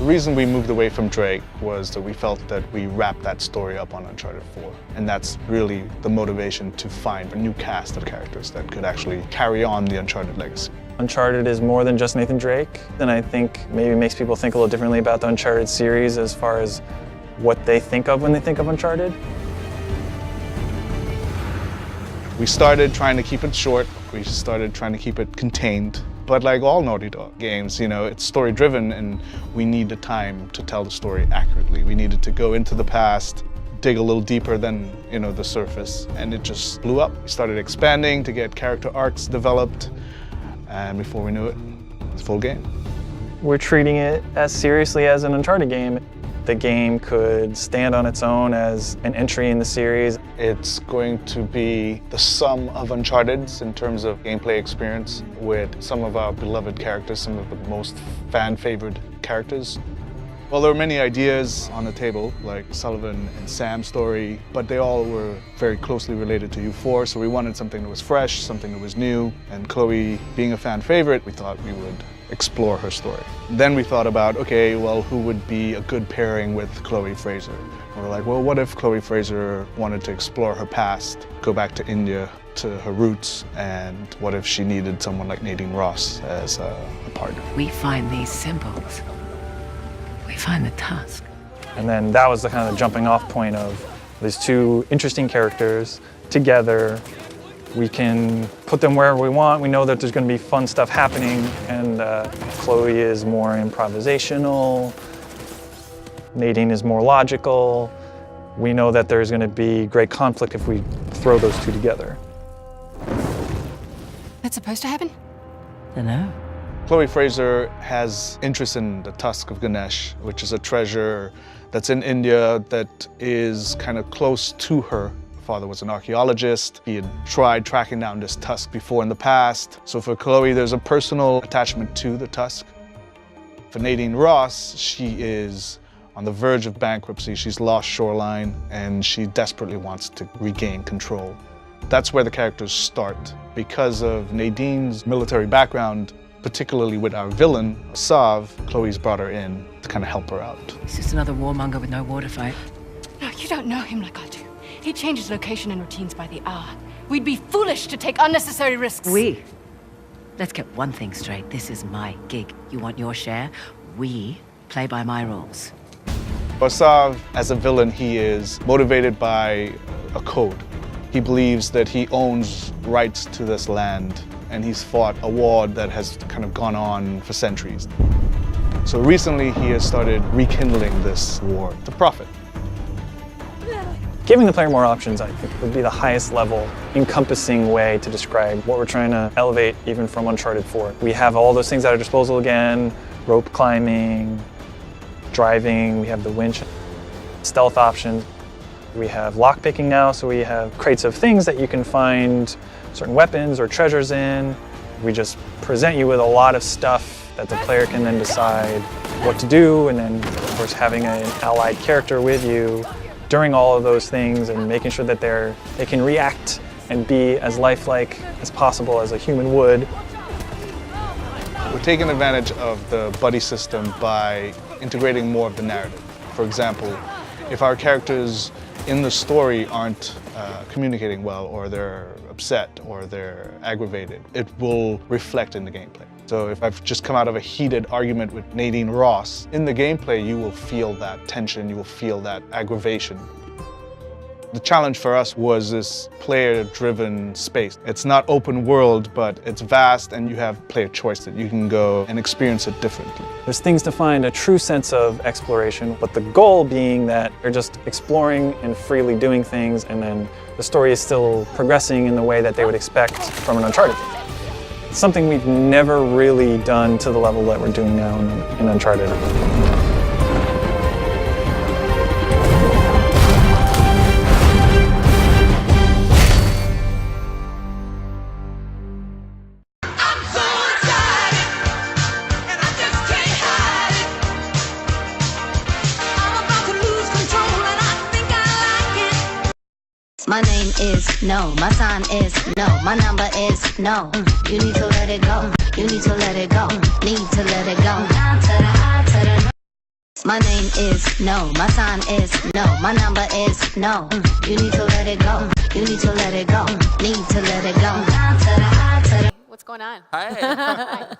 The reason we moved away from Drake was that we felt that we wrapped that story up on Uncharted 4. And that's really the motivation to find a new cast of characters that could actually carry on the Uncharted legacy. Uncharted is more than just Nathan Drake, and I think maybe makes people think a little differently about the Uncharted series as far as what they think of when they think of Uncharted. We started trying to keep it short. We started trying to keep it contained. But like all Naughty Dog games, you know, it's story-driven and we need the time to tell the story accurately. We needed to go into the past, dig a little deeper than, you know, the surface, and it just blew up. We started expanding to get character arcs developed, and before we knew it, it's full game. We're treating it as seriously as an Uncharted game. The game could stand on its own as an entry in the series. It's going to be the sum of Uncharted's in terms of gameplay experience with some of our beloved characters, some of the most fan-favored characters. Well, there were many ideas on the table, like Sullivan and Sam's story, but they all were very closely related to U4, so we wanted something that was fresh, something that was new, and Chloe, being a fan favorite, we thought we would explore her story. Then we thought about, okay, well, who would be a good pairing with Chloe Fraser? And we're like, well, what if Chloe Fraser wanted to explore her past, go back to India, to her roots, and what if she needed someone like Nadine Ross as a partner? We find these symbols. We find the tusk. And then that was the kind of jumping off point of these two interesting characters together. We can put them wherever we want. We know that there's going to be fun stuff happening, and Chloe is more improvisational. Nadine is more logical. We know that there's going to be great conflict if we throw those two together. That's supposed to happen? Dunno. Chloe Fraser has interest in the Tusk of Ganesh, which is a treasure that's in India that is kind of close to her. Her father was an archaeologist. He had tried tracking down this tusk before in the past. So for Chloe, there's a personal attachment to the tusk. For Nadine Ross, she is on the verge of bankruptcy. She's lost Shoreline, and she desperately wants to regain control. That's where the characters start. Because of Nadine's military background, particularly with our villain, Sav, Chloe's brought her in to kind of help her out. He's just another warmonger with no war to fight. No, you don't know him like I do. He changes location and routines by the hour. We'd be foolish to take unnecessary risks. Let's get one thing straight. This is my gig. You want your share? We play by my rules. For Sav, as a villain, he is motivated by a code. He believes that he owns rights to this land, and he's fought a war that has kind of gone on for centuries. So recently he has started rekindling this war to profit. Giving the player more options, I think, would be the highest level, encompassing way to describe what we're trying to elevate even from Uncharted 4. We have all those things at our disposal again, rope climbing, driving, we have the winch, stealth options. We have lockpicking now, so we have crates of things that you can find certain weapons or treasures in. We just present you with a lot of stuff that the player can then decide what to do, and then, of course, having an allied character with you during all of those things and making sure that they can react and be as lifelike as possible as a human would. We're taking advantage of the buddy system by integrating more of the narrative. For example, if our characters in the story aren't communicating well, or they're upset, or they're aggravated, it will reflect in the gameplay. So if I've just come out of a heated argument with Nadine Ross, in the gameplay you will feel that tension, you will feel that aggravation. The challenge for us was this player-driven space. It's not open world, but it's vast, and you have player choice that you can go and experience it differently. There's things to find a true sense of exploration, but the goal being that you're just exploring and freely doing things, and then the story is still progressing in the way that they would expect from an Uncharted game. It's something we've never really done to the level that we're doing now in Uncharted. My name is no, my sign is no, my number is no. You need to let it go, you need to let it go, need to let it go. Down to the I to the My name is no. My sign is no. My number is no. You need to let it go. You need to let it go. Need to let it go. Down to the high to the. What's going on? Hi.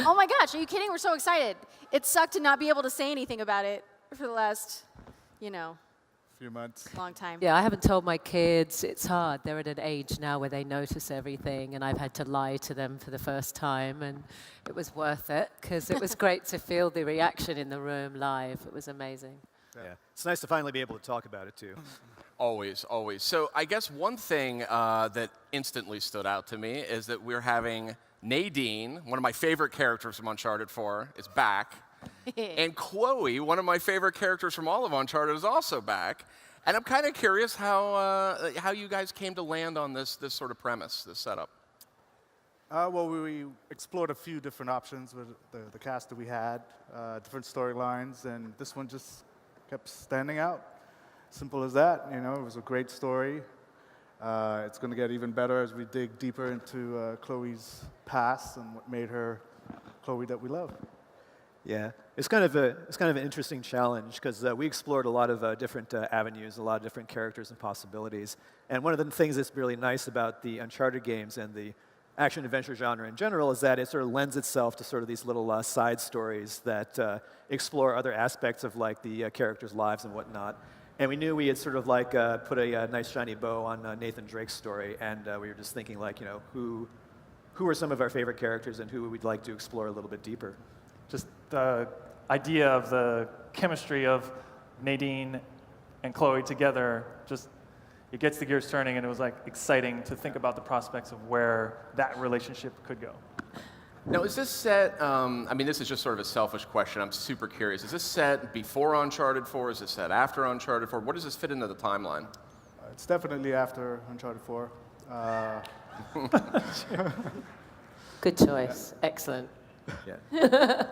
Oh my gosh, are you kidding? We're so excited. It sucked to not be able to say anything about it for the last, Few months. long time. Yeah, I haven't told my kids. It's hard. They're at an age now where they notice everything, and I've had to lie to them for the first time, and it was worth it because it was great to feel the reaction in the room live. It was amazing. Yeah. It's nice to finally be able to talk about it, too. Always, always. So I guess one thing that instantly stood out to me is that we're having Nadine, one of my favorite characters from Uncharted 4, is back. And Chloe, one of my favorite characters from all of Uncharted, is also back. And I'm kind of curious how you guys came to land on this sort of premise, this setup. Well, we explored a few different options with the cast that we had, different storylines, and this one just kept standing out. Simple as that, it was a great story. It's going to get even better as we dig deeper into Chloe's past and what made her Chloe that we love. Yeah, it's kind of an interesting challenge because we explored a lot of different avenues, a lot of different characters and possibilities. And one of the things that's really nice about the Uncharted games and the action-adventure genre in general is that it sort of lends itself to sort of these little side stories that explore other aspects of like the characters' lives and whatnot. And we knew we had sort of like put a nice shiny bow on Nathan Drake's story, and we were just thinking like, who are some of our favorite characters and who we'd like to explore a little bit deeper. Just the idea of the chemistry of Nadine and Chloe together, just it gets the gears turning, and it was like exciting to think about the prospects of where that relationship could go. Now, is this set, this is just sort of a selfish question. I'm super curious. Is this set before Uncharted 4? Is this set after Uncharted 4? Where does this fit into the timeline? It's definitely after Uncharted 4. Good choice. Yeah. Excellent. Yeah.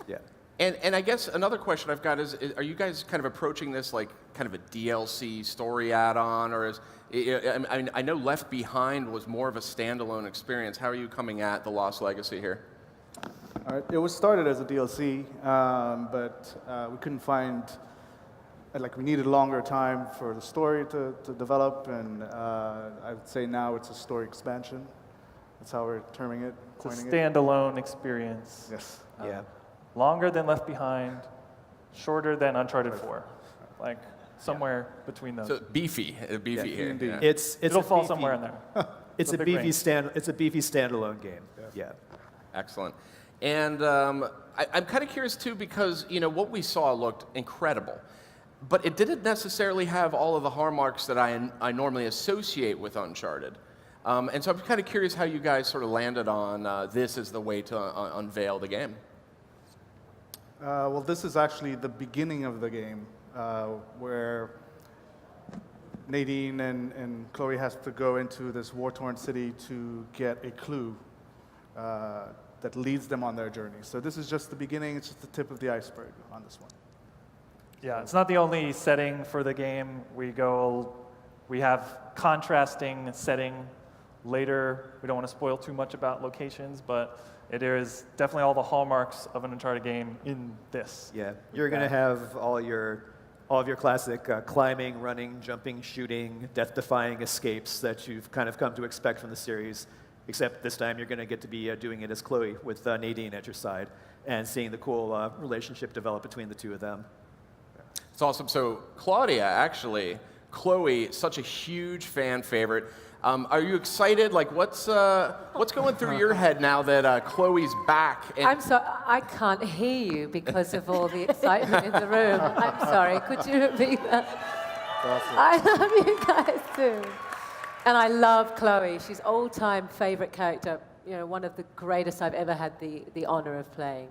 Yeah. And I guess another question I've got is, are you guys kind of approaching this like kind of a DLC story add-on, or I know Left Behind was more of a standalone experience. How are you coming at The Lost Legacy here? All right, it was started as a DLC, but we couldn't find, we needed longer time for the story to develop, and I would say now it's a story expansion. That's how we're terming it, coining it. It's a standalone experience. Yes. Yeah. Longer than Left Behind, shorter than Uncharted 4. Like somewhere between those. So beefy here. Indeed. Yeah. It'll fall somewhere in there. It's a beefy standalone game. Yeah. Excellent. And I'm kind of curious too because what we saw looked incredible, but it didn't necessarily have all of the hallmarks that I normally associate with Uncharted. And so I'm kind of curious how you guys sort of landed on this as the way to unveil the game. Well, this is actually the beginning of the game, where Nadine and Chloe has to go into this war-torn city to get a clue that leads them on their journey. So this is just the beginning. It's just the tip of the iceberg on this one. Yeah, it's not the only setting for the game. We have contrasting setting later. We don't want to spoil too much about locations, but it is definitely all the hallmarks of an Uncharted game in this. Yeah, you're going to have all of your classic climbing, running, jumping, shooting, death-defying escapes that you've kind of come to expect from the series, except this time you're going to get to be doing it as Chloe with Nadine at your side and seeing the cool relationship develop between the two of them. It's awesome. So Claudia, actually, Chloe, such a huge fan favorite. Are you excited? Like, what's going through your head now that Chloe's back? I'm sorry, I can't hear you because of all the excitement in the room. I'm sorry, could you repeat that? Awesome. I love you guys too. And I love Chloe. She's all-time favorite character. One of the greatest I've ever had the honor of playing.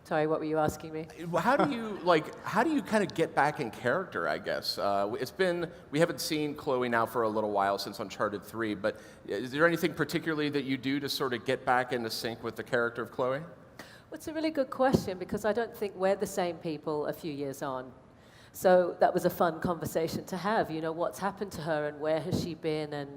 Sorry, what were you asking me? How do you kind of get back in character, I guess? We haven't seen Chloe now for a little while since Uncharted 3, but is there anything particularly that you do to sort of get back into sync with the character of Chloe? Well, it's a really good question because I don't think we're the same people a few years on. So that was a fun conversation to have. What's happened to her and where has she been and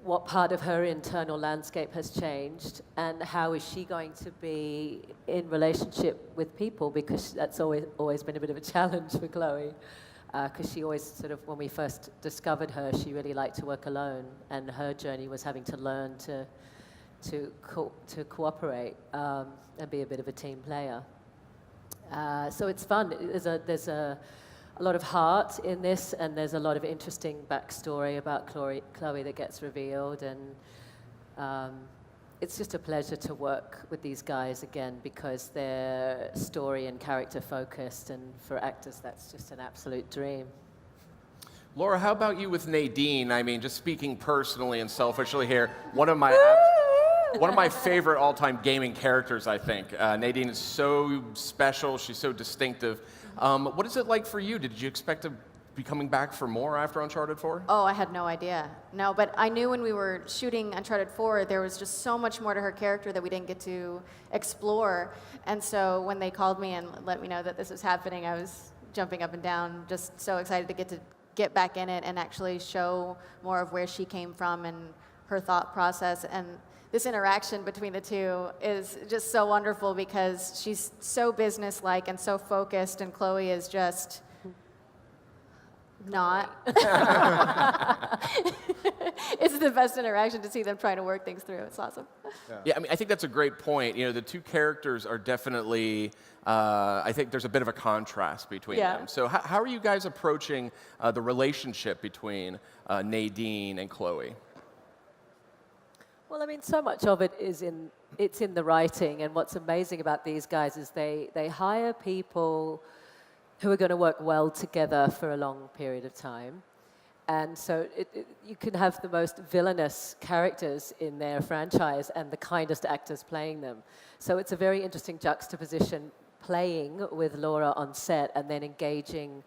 what part of her internal landscape has changed, and how is she going to be in relationship with people, because that's always been a bit of a challenge for Chloe. Because she always sort of, when we first discovered her, she really liked to work alone, and her journey was having to learn to cooperate and be a bit of a team player. So it's fun. There's a lot of heart in this, and there's a lot of interesting backstory about Chloe that gets revealed, and it's just a pleasure to work with these guys again, because they're story and character focused, and for actors that's just an absolute dream. Laura, how about you with Nadine? I mean, just speaking personally and selfishly here, one of my favorite all-time gaming characters, I think. Nadine is so special, she's so distinctive. What is it like for you? Did you expect to be coming back for more after Uncharted 4? Oh, I had no idea. No, but I knew when we were shooting Uncharted 4, there was just so much more to her character that we didn't get to explore. And so when they called me and let me know that this was happening, I was jumping up and down, just so excited to get back in it and actually show more of where she came from and her thought process. And this interaction between the two is just so wonderful, because she's so businesslike and so focused, and Chloe is just not. It's the best interaction to see them trying to work things through. It's awesome. Yeah, I mean, I think that's a great point. You know, the two characters are definitely, I think there's a bit of a contrast between them. So how are you guys approaching the relationship between Nadine and Chloe? Well, I mean, so much of it is in the writing, and what's amazing about these guys is they hire people who are going to work well together for a long period of time. And so you can have the most villainous characters in their franchise and the kindest actors playing them. So it's a very interesting juxtaposition, playing with Laura on set and then engaging.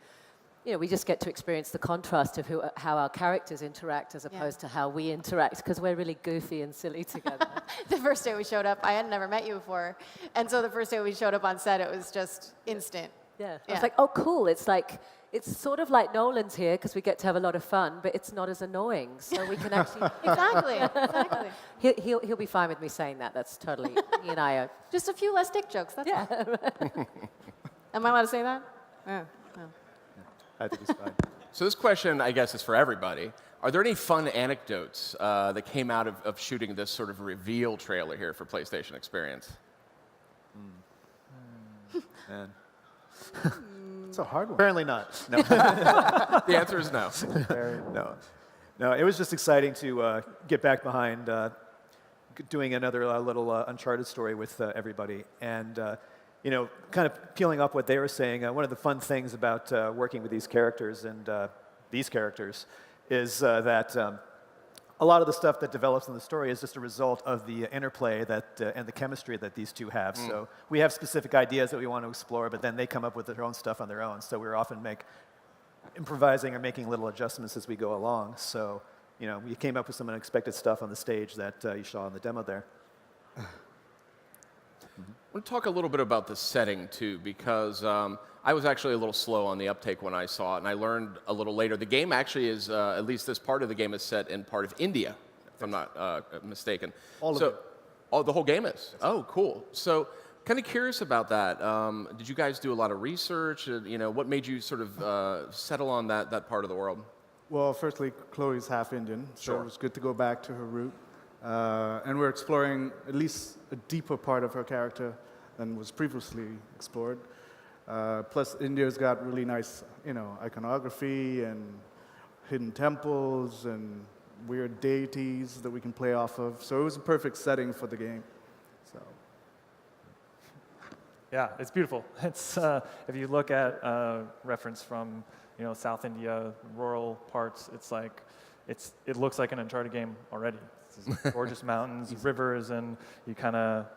You know, we just get to experience the contrast of how our characters interact as opposed to how we interact, because we're really goofy and silly together. The first day we showed up, I had never met you before. And so the first day we showed up on set, it was just instant. Yeah. I was like, oh, cool. It's sort of like Nolan's here, because we get to have a lot of fun, but it's not as annoying. So we can actually... Exactly. He'll be fine with me saying that. That's totally, he and I are... Just a few less dick jokes, that's all. Am I allowed to say that? Yeah. No. I think it's fine. So this question, I guess, is for everybody. Are there any fun anecdotes that came out of shooting this sort of reveal trailer here for PlayStation Experience? Man. It's a hard one. Apparently not. No. The answer is no. No, it was just exciting to get back behind doing another little Uncharted story with everybody. And, you know, kind of peeling up what they were saying, one of the fun things about working with these characters and these characters is that a lot of the stuff that develops in the story is just a result of the interplay and the chemistry that these two have. So we have specific ideas that we want to explore, but then they come up with their own stuff on their own. So we're often improvising or making little adjustments as we go along. So, you know, we came up with some unexpected stuff on the stage that you saw in the demo there. I want to talk a little bit about the setting, too, because I was actually a little slow on the uptake when I saw it, and I learned a little later. The game actually is, at least this part of the game is set in part of India, if I'm not mistaken. All of it. Oh, the whole game is? Oh, cool. So kind of curious about that. Did you guys do a lot of research? You know, what made you sort of settle on that part of the world? Well, firstly, Chloe's half Indian, so it was good to go back to her root. And we're exploring at least a deeper part of her character than was previously explored. Plus, India's got really nice, you know, iconography and hidden temples and weird deities that we can play off of. So it was a perfect setting for the game. So. Yeah, it's beautiful. It's if you look at reference from South India, rural parts, it's like it looks like an Uncharted game already. It's gorgeous mountains, rivers, and you kind of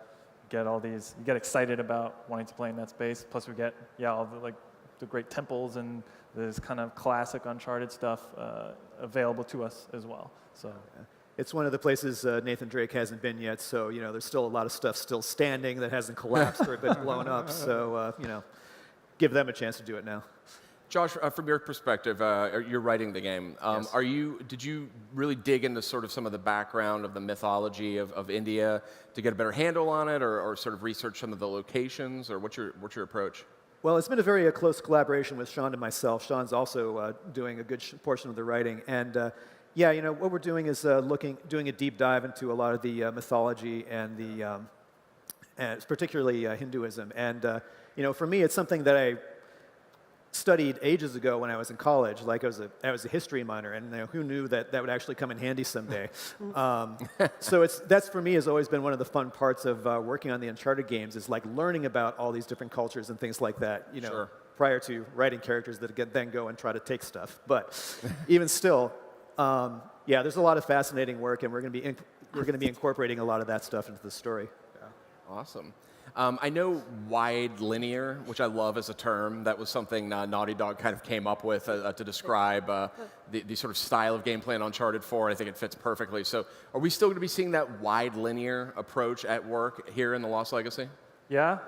get all these. You get excited about wanting to play in that space. Plus, we get all the great temples and this kind of classic Uncharted stuff available to us as well. So. It's one of the places Nathan Drake hasn't been yet, so there's still a lot of stuff still standing that hasn't collapsed or been blown up. So give them a chance to do it now. Josh, from your perspective, you're writing the game. Yes. Did you really dig into sort of some of the background of the mythology of India to get a better handle on it, or sort of research some of the locations, or what's your approach? Well, it's been a very close collaboration with Sean and myself. Sean's also doing a good portion of the writing, and yeah, what we're doing is doing a deep dive into a lot of the mythology and and particularly Hinduism. And for me, it's something that I studied ages ago when I was in college. Like I was a history minor, and who knew that would actually come in handy someday. So that's for me has always been one of the fun parts of working on the Uncharted games, is like learning about all these different cultures and things like that. Sure. Prior to writing characters that then go and try to take stuff. But even still, yeah, there's a lot of fascinating work, and we're going to be incorporating a lot of that stuff into the story. Yeah. Awesome. I know wide linear, which I love as a term. That was something Naughty Dog kind of came up with to describe the sort of style of gameplay in Uncharted 4. I think it fits perfectly. So are we still going to be seeing that wide linear approach at work here in The Lost Legacy? Yeah,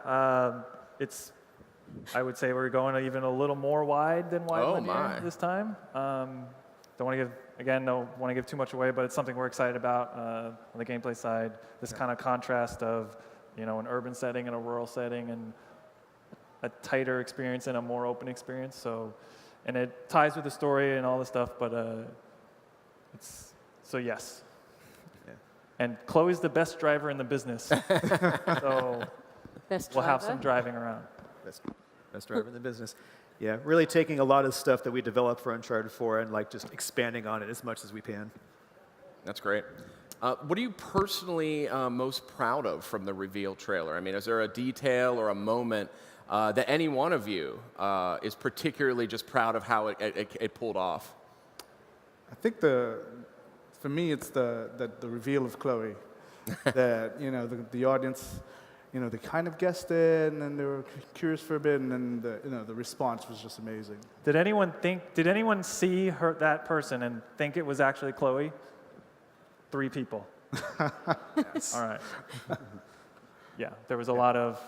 I would say we're going even a little more wide than wide linear this time. Don't want to give too much away, but it's something we're excited about on the gameplay side. This kind of contrast of an urban setting and a rural setting, and a tighter experience and a more open experience. So, and it ties with the story and all the stuff, but yes. Yeah. And Chloe's the best driver in the business, so we'll have some driving around. Best driver in the business. Yeah, really taking a lot of stuff that we developed for Uncharted 4 and like just expanding on it as much as we can. That's great. What are you personally most proud of from the reveal trailer? I mean, is there a detail or a moment that any one of you is particularly just proud of how it pulled off? I think for me, it's the reveal of Chloe. That the audience, they kind of guessed it, and then they were curious for a bit, and then the response was just amazing. Did anyone see that person and think it was actually Chloe? 3 people. Yes. All right. Yeah, there was a lot of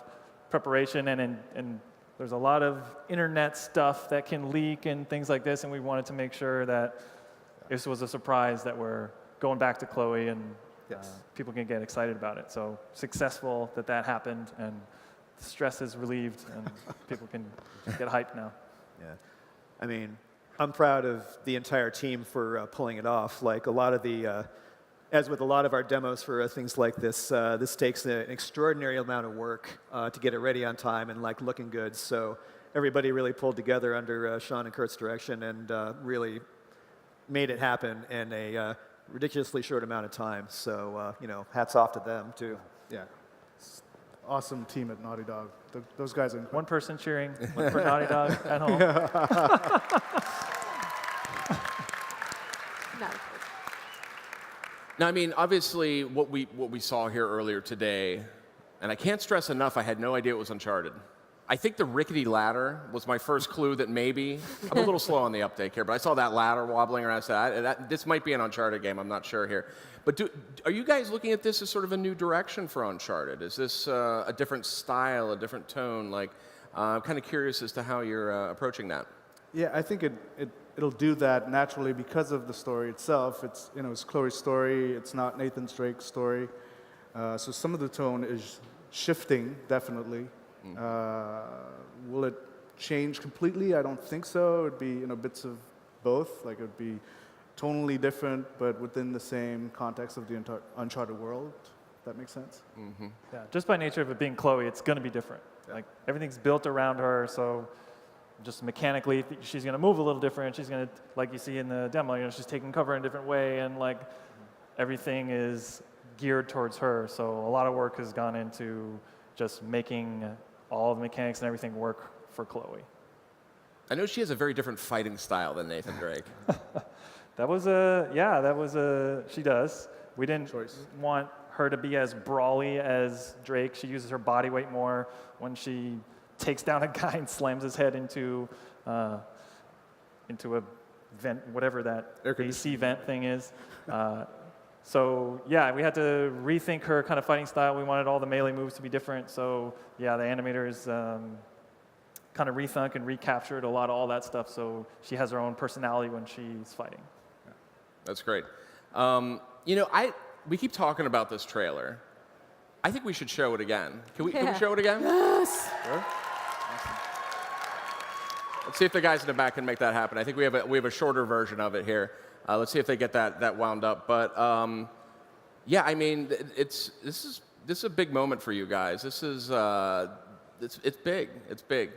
preparation, and there's a lot of internet stuff that can leak and things like this, and we wanted to make sure that this was a surprise, that we're going back to Chloe, and people can get excited about it. So successful that happened, and the stress is relieved, and people can get hyped now. Yeah, I mean, I'm proud of the entire team for pulling it off. Like a lot of the as with a lot of our demos for things like this, this takes an extraordinary amount of work to get it ready on time and like looking good. So everybody really pulled together under Sean and Kurt's direction, and really made it happen in a ridiculously short amount of time. So hats off to them too. Yeah, awesome team at Naughty Dog. Those guys are incredible. One person cheering, one for Naughty Dog at home. Now, I mean, obviously, what we saw here earlier today, and I can't stress enough, I had no idea it was Uncharted. I think the rickety ladder was my first clue that maybe, I'm a little slow on the uptake here, but I saw that ladder wobbling around. I said, this might be an Uncharted game, I'm not sure here. But are you guys looking at this as sort of a new direction for Uncharted? Is this a different style, a different tone? Like, I'm kind of curious as to how you're approaching that. Yeah, I think it'll do that naturally because of the story itself. It's it's Chloe's story. It's not Nathan Drake's story. So some of the tone is shifting, definitely. Will it change completely? I don't think so. It'd be bits of both. Like it would be tonally different, but within the same context of the Uncharted world. If that makes sense. Mm-hmm. Yeah, just by nature of it being Chloe, it's going to be different. Yeah. Like everything's built around her, so just mechanically, she's going to move a little different. She's going to, like you see in the demo, she's taking cover in a different way, and like everything is geared towards her. So a lot of work has gone into just making all the mechanics and everything work for Chloe. I know she has a very different fighting style than Nathan Drake. She does. We didn't want her to be as brawly as Drake. She uses her body weight more when she takes down a guy and slams his head into a vent, whatever that AC vent thing is. So yeah, we had to rethink her kind of fighting style. We wanted all the melee moves to be different. So yeah, the animators kind kind of rethunk and recaptured a lot of all that stuff, so she has her own personality when she's fighting. Yeah. That's great. You know, we keep talking about this trailer. I think we should show it again. Can we show it again? Yes. Sure. Let's see if the guys in the back can make that happen. I think we have a shorter version of it here. Let's see if they get that wound up. But yeah, I mean, this is a big moment for you guys. This is it's big. It's big.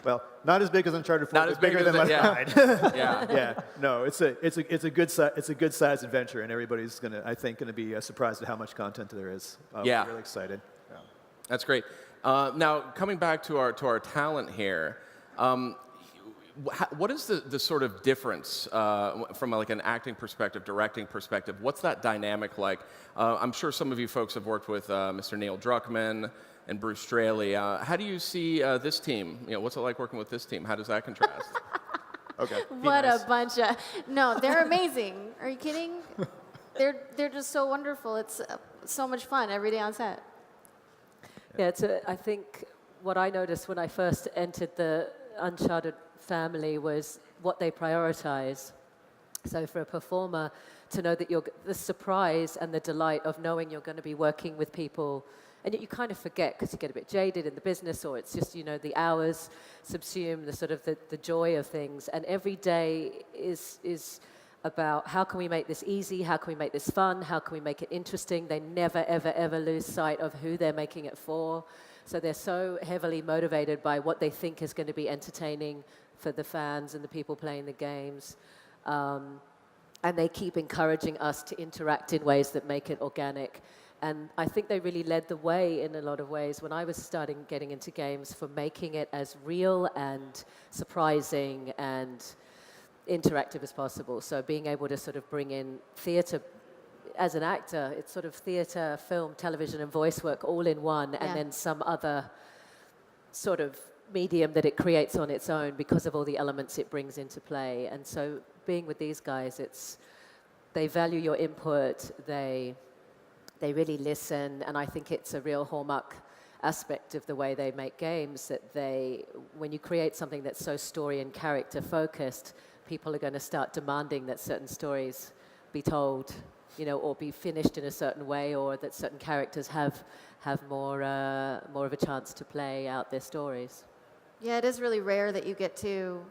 Well, not as big as Uncharted 4. Not as big bigger as than my yeah. pride. Yeah. Yeah. No, it's a good sized adventure, and everybody's I think gonna be surprised at how much content there is. Yeah. We're really excited. Yeah. That's great. Now, coming back to our talent here, what is the sort of difference from like an acting perspective, directing perspective? What's that dynamic like? I'm sure some of you folks have worked with Mr. Neil Druckmann and Bruce Straley. How do you see this team? You know, what's it like working with this team? How does that contrast? Okay. What a bunch of... No, they're amazing. Are you kidding? They're just so wonderful. It's so much fun every day on set. Yeah, I think what I noticed when I first entered the Uncharted family was what they prioritize. So for a performer to know that the surprise and the delight of knowing you're going to be working with people, and yet you kind of forget because you get a bit jaded in the business, or it's just, you know, the hours subsume the sort of the joy of things. And every day is about how can we make this easy, how can we make this fun, how can we make it interesting. They never, ever, ever lose sight of who they're making it for. So they're so heavily motivated by what they think is going to be entertaining for the fans and the people playing the games. And they keep encouraging us to interact in ways that make it organic. And I think they really led the way in a lot of ways when I was getting into games, for making it as real and surprising and interactive as possible. So being able to sort of bring in theatre as an actor, it's sort of theatre, film, television, and voice work all in one, and then some other sort of medium that it creates on its own because of all the elements it brings into play. And so being with these guys, they value your input, they really listen, and I think it's a real hallmark aspect of the way they make games, that when you create something that's so story and character focused, people are going to start demanding that certain stories be told, you know, or be finished in a certain way, or that certain characters have more of a chance to play out their stories. Yeah, it is really rare that you get to,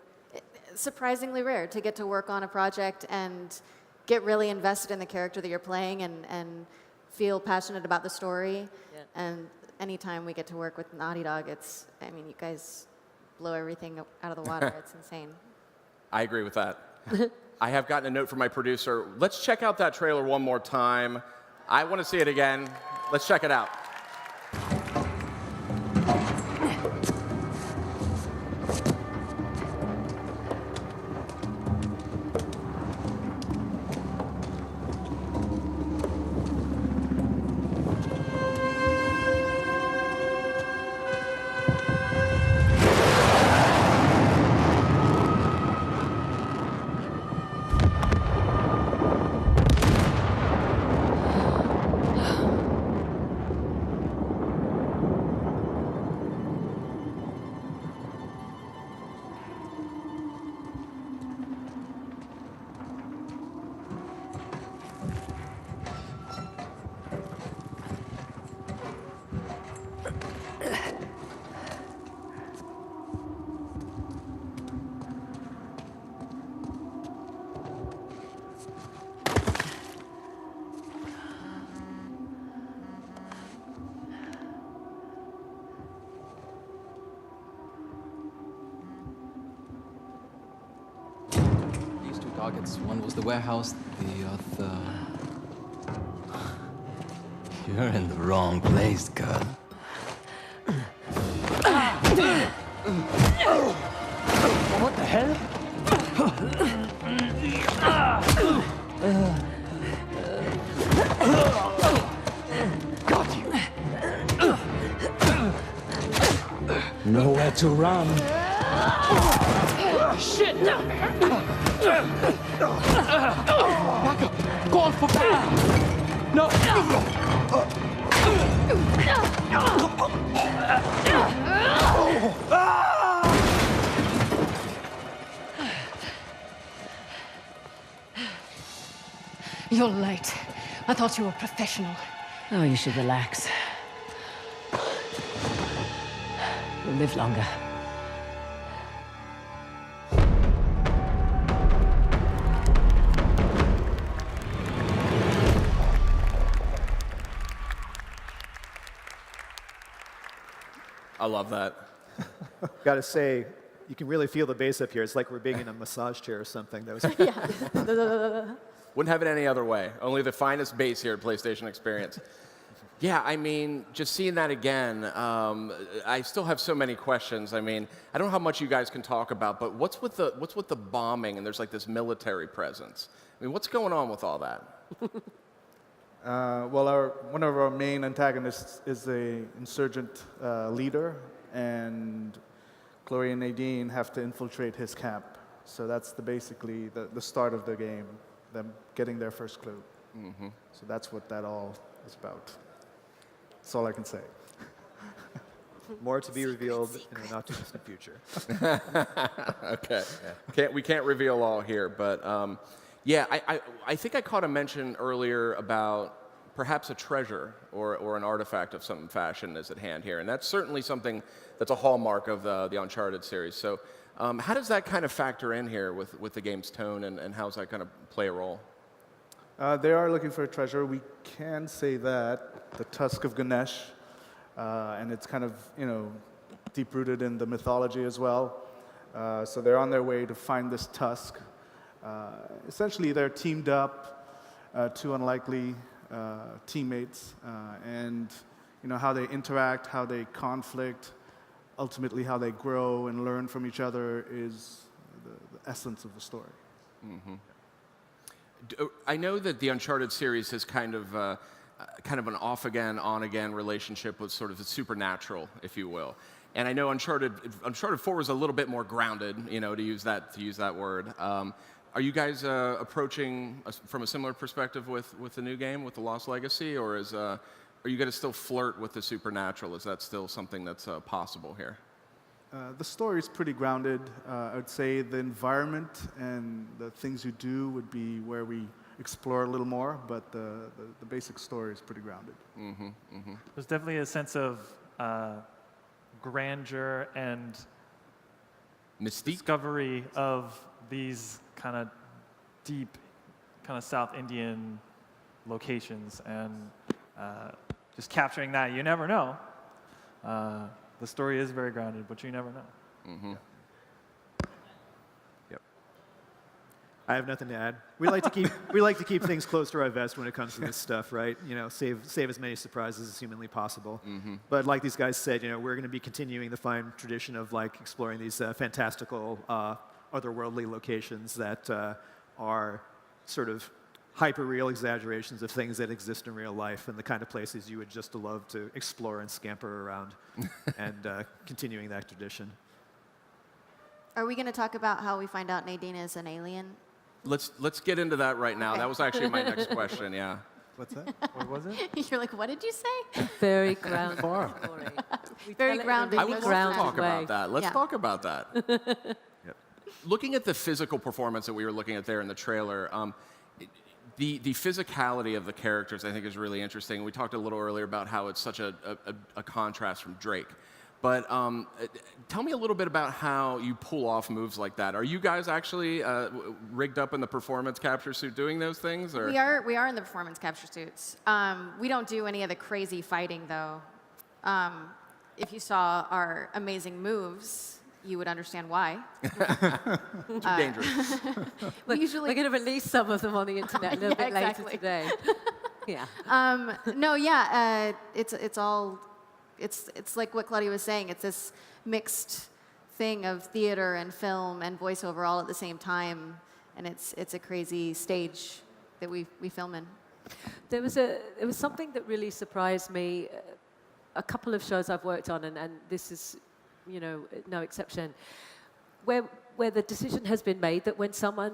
surprisingly rare, to get to work on a project and get really invested in the character that you're playing and feel passionate about the story. Yeah. And anytime we get to work with Naughty Dog, I mean, you guys blow everything out of the water. It's insane. I agree with that. I have gotten a note from my producer. Let's check out that trailer one more time. I want to see it again. Let's check it out. Targets. One was the warehouse, the other... You're in the wrong place, girl. What the hell? Got you. Nowhere to run. Shit! Back up! Go on for back! No! You're late. I thought you were professional. Oh, you should relax. You'll live longer. I love that. Got to say, you can really feel the bass up here. It's like we're being in a massage chair or something. That was Wouldn't have it any other way. Only the finest bass here at PlayStation Experience. Yeah, I mean, just seeing that again, I still have so many questions. I mean, I don't know how much you guys can talk about, but what's with the bombing and there's like this military presence? I mean, what's going on with all that? Well, one of our main antagonists is a insurgent leader, and Chloe and Nadine have to infiltrate his camp. So that's basically the start of the game, them getting their first clue. Mm-hmm. So that's what that all is about. That's all I can say. more to be revealed in the not-too-distant future. Okay. We can't reveal all here, but yeah, I think I caught a mention earlier about perhaps a treasure or an artifact of some fashion is at hand here, and that's certainly something that's a hallmark of the Uncharted series. So how does that kind of factor in here with the game's tone, and how does that kind of play a role? They are looking for a treasure. We can say that, the Tusk of Ganesh, and it's kind of, deep-rooted in the mythology as well. So they're on their way to find this tusk. Essentially, they're teamed up, two unlikely teammates, and how they interact, how they conflict, ultimately how they grow and learn from each other is the essence of the story. Mm-hmm. I know that the Uncharted series has kind of an off-again, on-again relationship with sort of the supernatural, if you will. And I know Uncharted 4 was a little bit more grounded, to use that word. Are you guys approaching from a similar perspective with the new game, with the Lost Legacy, or are you going to still flirt with the supernatural? Is that still something that's possible here? The story is pretty grounded. I would say the environment and the things you do would be where we explore a little more, but the basic story is pretty grounded. Mm-hmm, mm-hmm. There's definitely a sense of grandeur and mystique, discovery of these kind of deep, kind of South Indian locations, and just capturing that. You never know. The story is very grounded, but you never know. Mm-hmm. Yep. I have nothing to add. We like to keep things close to our vest when it comes to this stuff, right? Save as many surprises as humanly possible. Mm-hmm. But like these guys said, we're going to be continuing the fine tradition of exploring these fantastical, otherworldly locations that are sort of hyper-real exaggerations of things that exist in real life, and the kind of places you would just love to explore and scamper around, and continuing that tradition. Are we going to talk about how we find out Nadine is an alien? Let's get into that right now. Okay. That was actually my next question. Yeah. What's that? What was it? You're like, what did you say? Very grounded Far. story. Very grounded. I would love to grounded talk way. about that. Let's Yeah. talk about that. Yep. Looking at the physical performance that we were looking at there in the trailer, the physicality of the characters, I think, is really interesting. We talked a little earlier about how it's such a contrast from Drake. But tell me a little bit about how you pull off moves like that. Are you guys actually rigged up in the performance capture suit doing those things? Or? We are in the performance capture suits. We don't do any of the crazy fighting, though. If you saw our amazing moves, you would understand why. Too dangerous. We usually We're going to release some of them on the internet a little bit exactly. later today. Yeah. It's like what Claudia was saying. It's this mixed thing of theater and film and voiceover all at the same time, and it's a crazy stage that we film in. There was something that really surprised me. A couple of shows I've worked on, and this is, no exception, where the decision has been made that when someone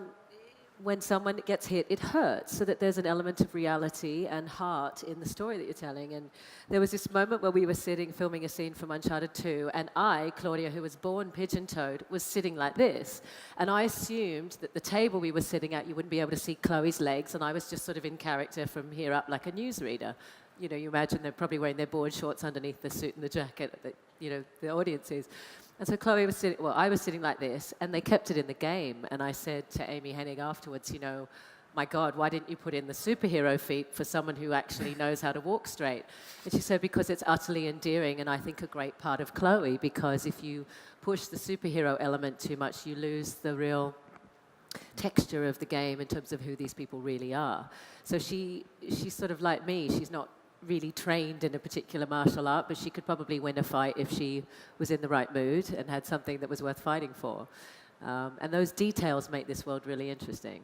when someone gets hit, it hurts, so that there's an element of reality and heart in the story that you're telling. And there was this moment where we were sitting, filming a scene from Uncharted 2, and I, Claudia, who was born pigeon-toed, was sitting like this. And I assumed that the table we were sitting at, you wouldn't be able to see Chloe's legs, and I was just sort of in character from here up like a newsreader. You know, you imagine they're probably wearing their board shorts underneath the suit and the jacket that, you know, the audience is. And so Chloe was sitting, well, I was sitting like this, and they kept it in the game. And I said to Amy Hennig afterwards, you know, my God, why didn't you put in the superhero feet for someone who actually knows how to walk straight? And she said, because it's utterly endearing, and I think a great part of Chloe, because if you push the superhero element too much, you lose the real texture of the game in terms of who these people really are. So she's sort of like me. She's not really trained in a particular martial art, but she could probably win a fight if she was in the right mood and had something that was worth fighting for. And those details make this world really interesting.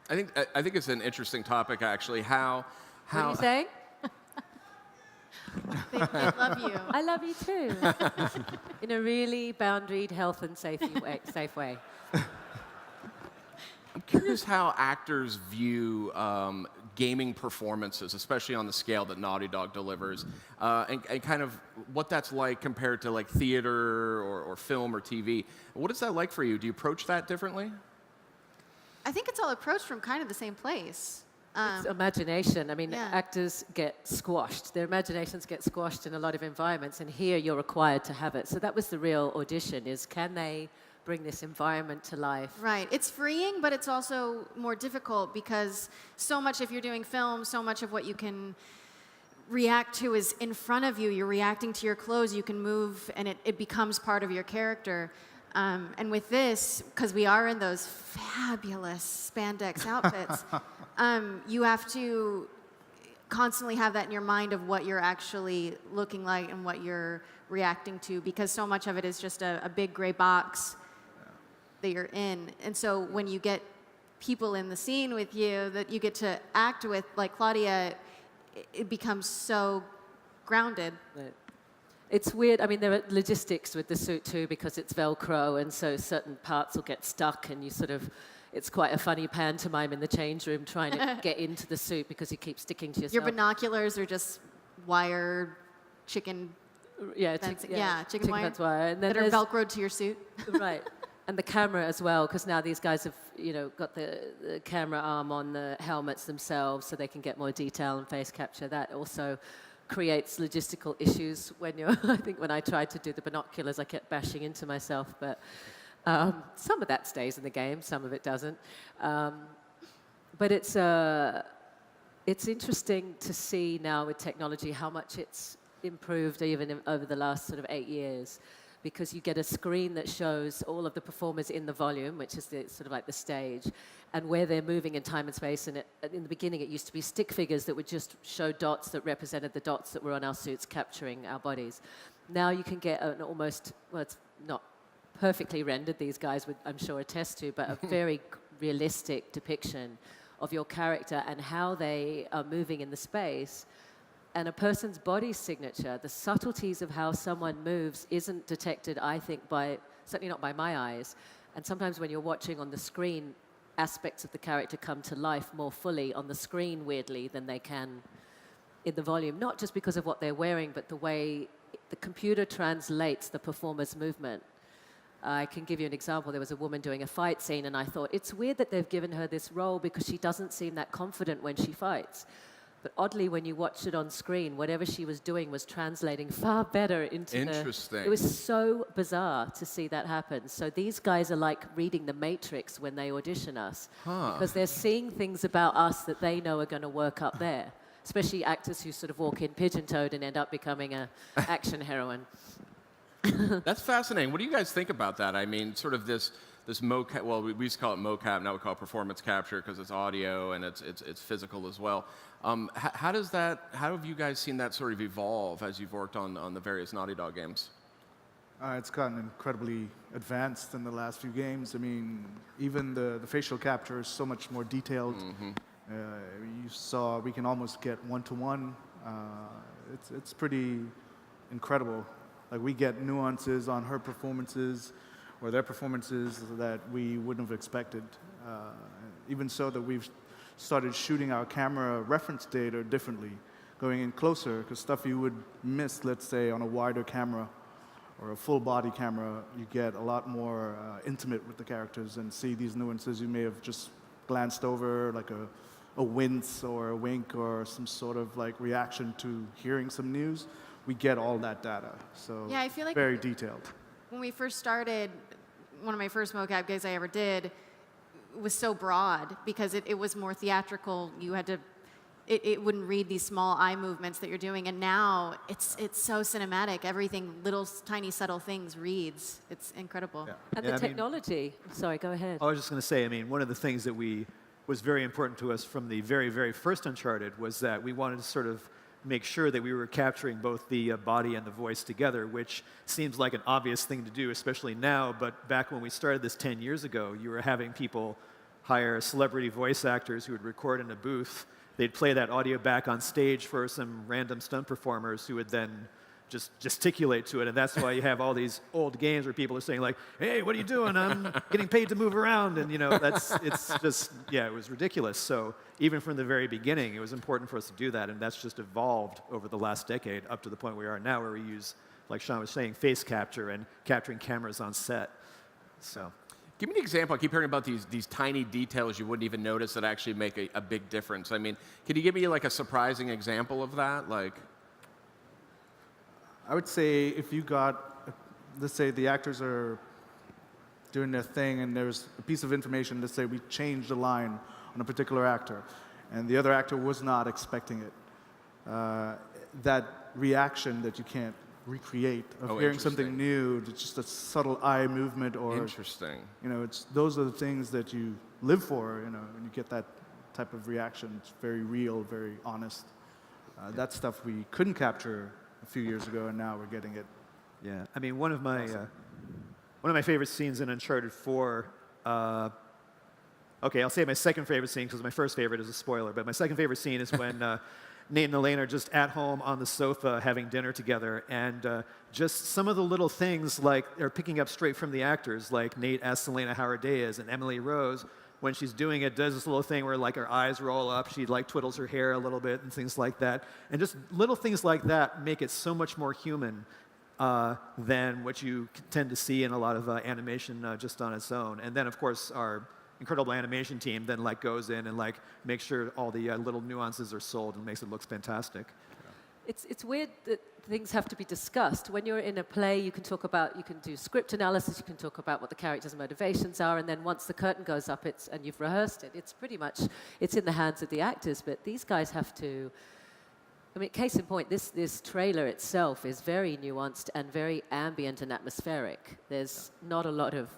I think it's an interesting topic, actually. How What are you saying? They love you. I love you too. In a really boundaried, health and safe way. I'm curious how actors view gaming performances, especially on the scale that Naughty Dog delivers, and kind of what that's like compared to like theater or film or TV. What is that like for you? Do you approach that differently? I think it's all approached from kind of the same place. It's imagination. I mean, Yeah. actors get squashed. Their imaginations get squashed in a lot of environments, and here you're required to have it. So that was the real audition, is can they bring this environment to life? Right. It's freeing, but it's also more difficult because so much, if you're doing film, so much of what you can react to is in front of you. You're reacting to your clothes. You can move, and it becomes part of your character. And with this, because we are in those fabulous spandex outfits, you have to constantly have that in your mind of what you're actually looking like and what you're reacting to, because so much of it is just a big gray box that you're in. And so when you get people in the scene with you that you get to act with, like Claudia, it becomes so grounded. Right. It's weird. I mean, there are logistics with the suit too, because it's Velcro, and so certain parts will get stuck, and you sort of, it's quite a funny pantomime in the change room trying to get into the suit because you keep sticking to yourself. Your binoculars are just wire chicken fencing. Chicken wire, fence wire. And then that are Velcroed to your suit. Right. And the camera as well, because now these guys have, you know, got the camera arm on the helmets themselves so they can get more detail and face capture. That also creates logistical issues when you're, I think when I tried to do the binoculars, I kept bashing into myself, but some of that stays in the game, some of it doesn't. But it's interesting to see now with technology how much it's improved even over the last sort of 8 years, because you get a screen that shows all of the performers in the volume, which is the, sort of like the stage, and where they're moving in time and space. And in the beginning, it used to be stick figures that would just show dots that represented the dots that were on our suits capturing our bodies. Now you can get an almost, well, it's not perfectly rendered, these guys would, I'm sure, attest to, but a very realistic depiction of your character and how they are moving in the space. And a person's body signature, the subtleties of how someone moves isn't detected, I think, certainly not by my eyes. And sometimes when you're watching on the screen, aspects of the character come to life more fully on the screen, weirdly, than they can in the volume. Not just because of what they're wearing, but the way the computer translates the performer's movement. I can give you an example. There was a woman doing a fight scene, and I thought, it's weird that they've given her this role because she doesn't seem that confident when she fights. But oddly, when you watch it on screen, whatever she was doing was translating far better into Interesting. It was so bizarre to see that happen. So these guys are like reading The Matrix when they audition us. Because they're seeing things about us that they know are going to work up there. Especially actors who sort of walk in pigeon-toed and end up becoming an action heroine. That's fascinating. What do you guys think about that? I mean, sort of this mocap, well, we used to call it mocap, now we call it performance capture because it's audio and it's physical as well. How have you guys seen that sort of evolve as you've worked on the various Naughty Dog games? It's gotten incredibly advanced in the last few games. I mean, even the facial capture is so much more detailed. Mm-hmm. You saw we can almost get one-to-one. It's pretty incredible. Like, we get nuances on her performances or their performances that we wouldn't have expected. even so that we've started shooting our camera reference data differently, going in closer, because stuff you would miss, let's say, on a wider camera or a full body camera, you get a lot more intimate with the characters and see these nuances you may have just glanced over, like a wince or a wink or some sort of like reaction to hearing some news. We get all that data, so yeah, I feel like very detailed. When we first started, one of my first mocap gigs I ever did was so broad because it was more theatrical. You had to, it wouldn't read these small eye movements that you're doing, and now it's so cinematic. Everything, little tiny subtle things reads. It's incredible. Yeah. And Yeah, the I mean- technology. Sorry, go ahead. I was just going to say, I mean, one of the things that was very important to us from the very, very first Uncharted was that we wanted to sort of make sure that we were capturing both the body and the voice together, which seems like an obvious thing to do, especially now, but back when we started this 10 years ago, you were having people hire celebrity voice actors who would record in a booth. They'd play that audio back on stage for some random stunt performers who would then just gesticulate to it, and that's why you have all these old games where people are saying like, "Hey, what are you doing? I'm getting paid to move around," and it's just, yeah, it was ridiculous. So even from the very beginning, it was important for us to do that, and that's just evolved over the last decade up to the point we are now, where we use, like Sean was saying, face capture and capturing cameras on set. So. Give me an example. I keep hearing about these tiny details you wouldn't even notice that actually make a big difference. I mean, can you give me like a surprising example of that? Like, I would say if you got, let's say the actors are doing their thing and there's a piece of information, let's say we changed a line on a particular actor and the other actor was not expecting it. That reaction that you can't recreate of hearing something new, just a subtle eye movement or interesting. Those are the things that you live for, when you get that type of reaction. It's very real, very honest. That stuff we couldn't capture a few years ago, and now we're getting it. Yeah, I mean, one of my favorite scenes in Uncharted 4. Okay, I'll say my second favorite scene because my first favorite is a spoiler. But my second favorite scene is when Nate and Elaine are just at home on the sofa having dinner together, and just some of the little things like they're picking up straight from the actors. Like Nate asks Elena how her day is, and Emily Rose, when she's doing it, does this little thing where like her eyes roll up, she like twiddles her hair a little bit and things like that. And just little things like that make it so much more human than what you tend to see in a lot of animation just on its own. And then, of course, our incredible animation team then like goes in and like makes sure all the little nuances are sold and makes it look fantastic. It's weird that things have to be discussed. When you're in a play, you can do script analysis, you can talk about what the characters' motivations are, and then once the curtain goes up and you've rehearsed it, it's pretty much, it's in the hands of the actors, but these guys have to, I mean, case in point, this trailer itself is very nuanced and very ambient and atmospheric. There's not a lot of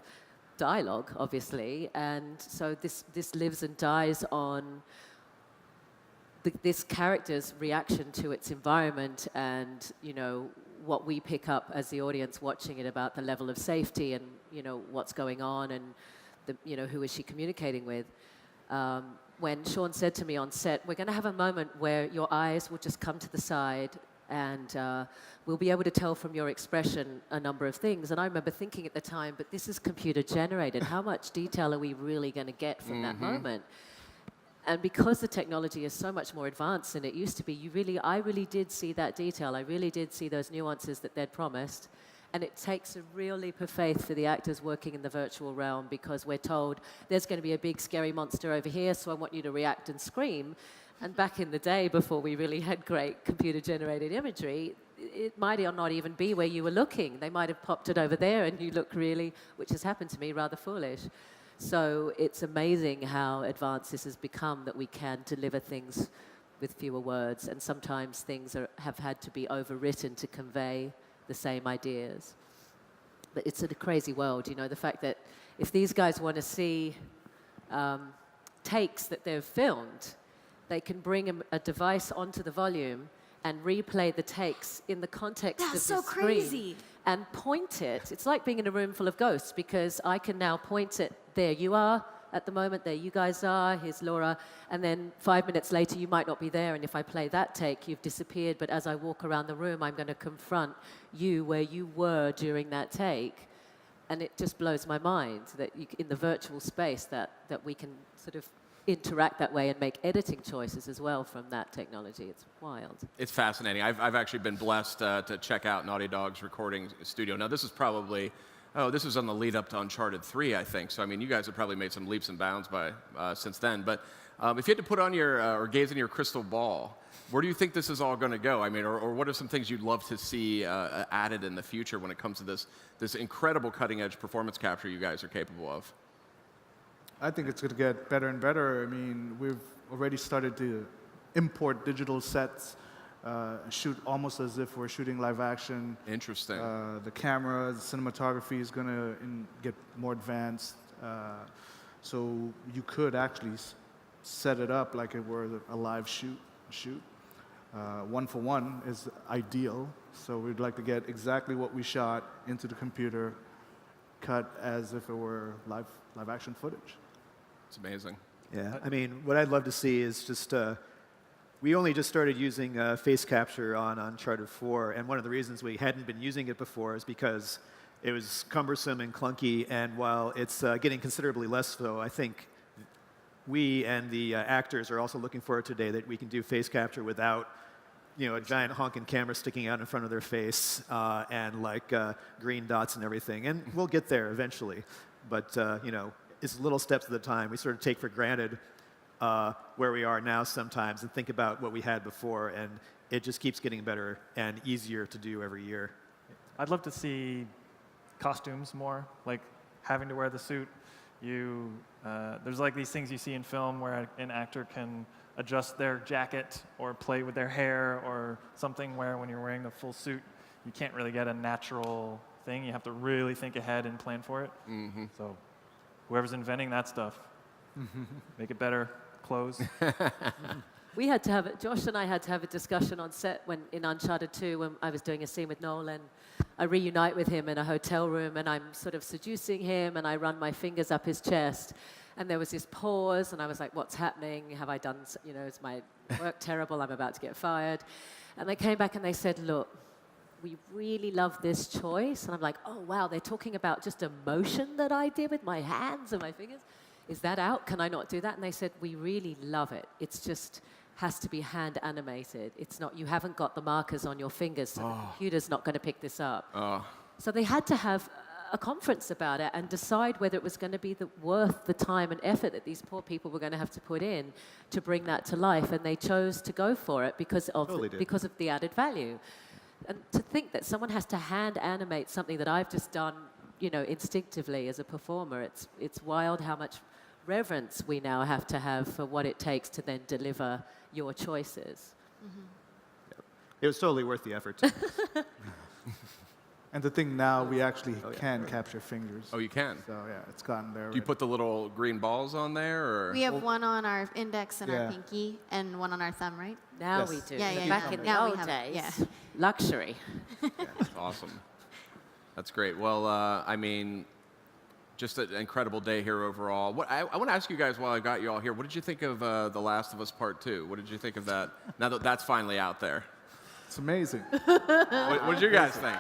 dialogue, obviously, and so this lives and dies on this character's reaction to its environment and, what we pick up as the audience watching it about the level of safety and, what's going on and, who is she communicating with. When Sean said to me on set, we're going to have a moment where your eyes will just come to the side and we'll be able to tell from your expression a number of things. And I remember thinking at the time, but this is computer generated. How much detail are we really going to get from that moment? And because the technology is so much more advanced than it used to be, I really did see that detail. I really did see those nuances that they'd promised. And it takes a real leap of faith for the actors working in the virtual realm because we're told there's going to be a big scary monster over here, so I want you to react and scream. And back in the day, before we really had great computer-generated imagery, it might not even be where you were looking. They might have popped it over there and you look really, which has happened to me, rather foolish. So it's amazing how advanced this has become that we can deliver things with fewer words, and sometimes things have had to be overwritten to convey the same ideas. But it's a crazy world, the fact that if these guys want to see takes that they've filmed, they can bring a device onto the volume and replay the takes in the context of the screen. That's so crazy. And point it. It's like being in a room full of ghosts because I can now point it. There you are at the moment. There you guys are. Here's Laura. And then 5 minutes later, you might not be there. And if I play that take, you've disappeared. But as I walk around the room, I'm going to confront you where you were during that take. And it just blows my mind that in the virtual space that we can sort of interact that way and make editing choices as well from that technology. It's wild. It's fascinating. I've actually been blessed to check out Naughty Dog's recording studio. Now, this is probably, this was on the lead up to Uncharted 3, I think. So, I mean, you guys have probably made some leaps and bounds since then. But if you had to put on or gaze in your crystal ball, where do you think this is all going to go? I mean, or what are some things you'd love to see added in the future when it comes to this incredible cutting-edge performance capture you guys are capable of? I think it's going to get better and better. I mean, we've already started to import digital sets, shoot almost as if we're shooting live action. Interesting. The camera, the cinematography is going to get more advanced. So you could actually set it up like it were a live shoot. One for one is ideal. So we'd like to get exactly what we shot into the computer, cut as if it were live action footage. It's amazing. Yeah, I mean, what I'd love to see is just, we only just started using face capture on Uncharted 4, and one of the reasons we hadn't been using it before is because it was cumbersome and clunky, and while it's getting considerably less so, I think we and the actors are also looking forward today that we can do face capture without a giant honking camera sticking out in front of their face and like green dots and everything. And we'll get there eventually. But, it's little steps at a time. We sort of take for granted where we are now sometimes and think about what we had before. And it just keeps getting better and easier to do every year. I'd love to see costumes more, like having to wear the suit. There's like these things you see in film where an actor can adjust their jacket or play with their hair or something where when you're wearing the full suit, you can't really get a natural thing. You have to really think ahead and plan for it. Mm-hmm. So whoever's inventing that stuff, make it better, clothes. We had to have Josh and I had to have a discussion on set in Uncharted 2 when I was doing a scene with Noel, and I reunite with him in a hotel room, and I'm sort of seducing him, and I run my fingers up his chest, and there was this pause, and I was like, what's happening? Have I done, is my work terrible? I'm about to get fired. And they came back and they said, look, we really love this choice. And I'm like, oh, wow, they're talking about just a motion that I did with my hands and my fingers. Is that out? Can I not do that? And they said, we really love it. It's just has to be hand animated. It's not, you haven't got the markers on your fingers, so the computer's not going to pick this up. So they had to have a conference about it and decide whether it was going to be worth the time and effort that these poor people were going to have to put in to bring that to life. And they chose to go for it because of the added value. And to think that someone has to hand animate something that I've just done, instinctively as a performer, it's wild how much reverence we now have to have for what it takes to then deliver your choices. Mm-hmm. It was totally worth the effort, too. And the thing now, we actually can capture fingers. Oh, you can? So, yeah, it's gotten there. Do you put the little green balls on there? Or? We have one on our index and our pinky, and one on our thumb, right? Now we do. Yeah. Back in the old days, luxury. That's awesome. That's great. Well, I mean, just an incredible day here overall. I want to ask you guys while I got you all here, what did you think of The Last of Us Part 2? What did you think of that, now that that's finally out there? It's amazing. What did you guys think?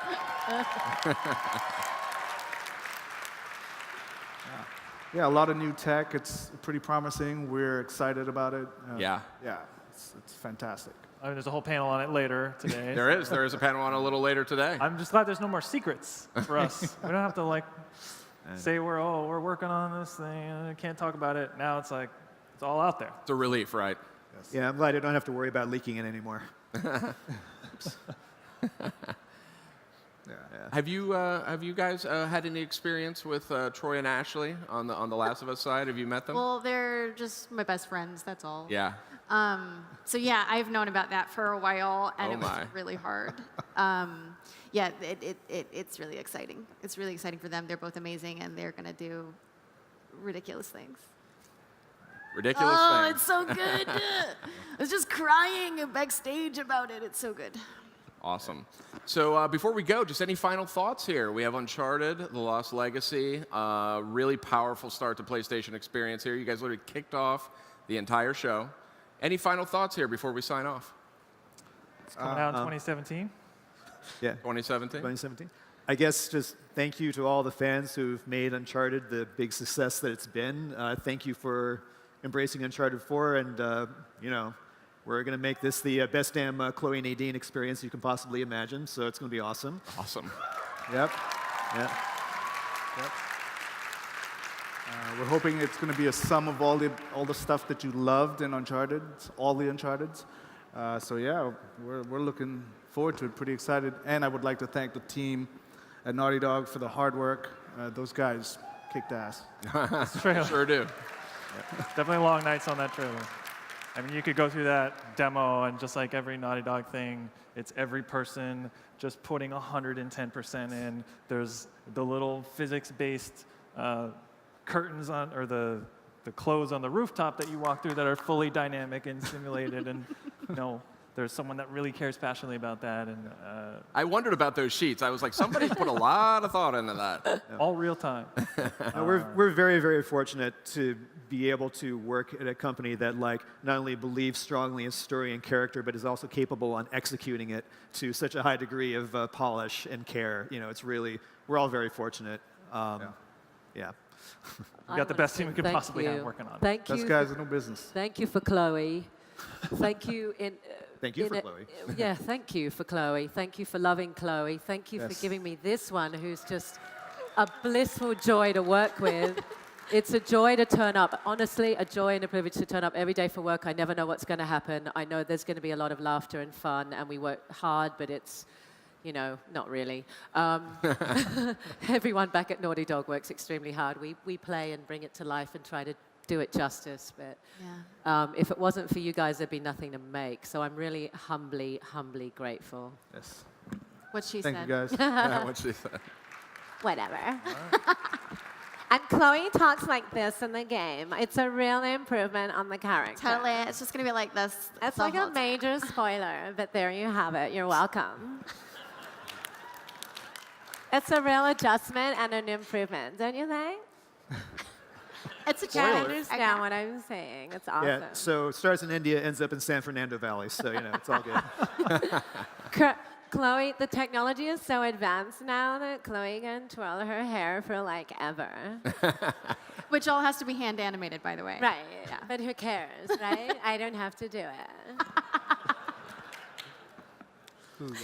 Yeah, a lot of new tech. It's pretty promising. We're excited about it. Yeah, it's fantastic. I mean, there's a whole panel on it later today. There is a panel on it a little later today. I'm just glad there's no more secrets for us. We don't have to say we're working on this thing. Can't talk about it. Now it's like it's all out there. It's a relief, right? Yes. Yeah, I'm glad I don't have to worry about leaking it anymore. Have you guys had any experience with Troy and Ashley on the Last of Us side? Have you met them? Well, they're just my best friends. That's all. Yeah. So yeah, I've known about that for a while, and it was really hard. It's really exciting. It's really exciting for them. They're both amazing, and they're gonna do ridiculous things. Ridiculous things. Oh, it's so good. I was just crying backstage about it. It's so good. Awesome. So before we go, just any final thoughts here? We have Uncharted, The Lost Legacy, really powerful start to PlayStation experience here. You guys literally kicked off the entire show. Any final thoughts here before we sign off? It's coming out in 2017. Yeah. 2017? 2017. I guess just thank you to all the fans who've made Uncharted the big success that it's been. Thank you for embracing Uncharted 4, and you know, we're going to make this the best damn Chloe and Nadine experience you can possibly imagine. So it's going to be awesome. Awesome. Yep. Yep. Yep. We're hoping it's going to be a sum of all the stuff that you loved in Uncharted, all the Uncharteds. So yeah, we're looking forward to it. Pretty excited. And I would like to thank the team at Naughty Dog for the hard work. Those guys kicked ass. Sure do. Definitely long nights on that trailer. I mean, you could go through that demo, and just like every Naughty Dog thing, it's every person just putting 110% in. There's the little physics-based curtains on, or the clothes on the rooftop that you walk through that are fully dynamic and simulated, and you know, there's someone that really cares passionately about that. And I wondered about those sheets. I was like, somebody put a lot of thought into that. all real time. We're very, very fortunate to be able to work at a company that like not only believes strongly in story and character, but is also capable on executing it to such a high degree of polish and care. You know, it's really, we're all very fortunate. Yeah. We got the best team we could possibly have working on it. Thank you. Best guys in the business. Thank you for Chloe. Thank you Thank you for Chloe. Yeah, thank you for Chloe. Thank you for loving Chloe. Thank you for giving me this one who's just a blissful joy to work with. It's a joy to turn up. Honestly, a joy and a privilege to turn up every day for work. I never know what's going to happen. I know there's going to be a lot of laughter and fun, and we work hard, but it's, you know, not really. Everyone back at Naughty Dog works extremely hard. We play and bring it to life and try to do it justice. But if it wasn't for you guys, there'd be nothing to make. So I'm really humbly, humbly grateful. Yes. What she Thank said. you guys. What she said. Whatever. And Chloe talks like this in the game. It's a real improvement on the character. Totally. It's just going to be like this. It's the like whole a major spoiler, but there you have it. You're welcome. It's a real adjustment and an improvement, don't you think? It's a I challenge. understand what I'm saying. It's awesome. Yeah, so it starts in India, ends up in San Fernando Valley, so you know, it's all good. Chloe, the technology is so advanced now that Chloe can twirl her hair for like ever. Which all has to be hand animated, by the way. Right, but who cares, right? I don't have to do it.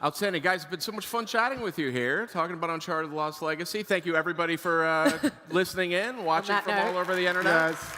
Outstanding. Guys, it's been so much fun chatting with you here, talking about Uncharted: The Lost Legacy. Thank you, everybody, for listening in, watching from all over the internet. Yes.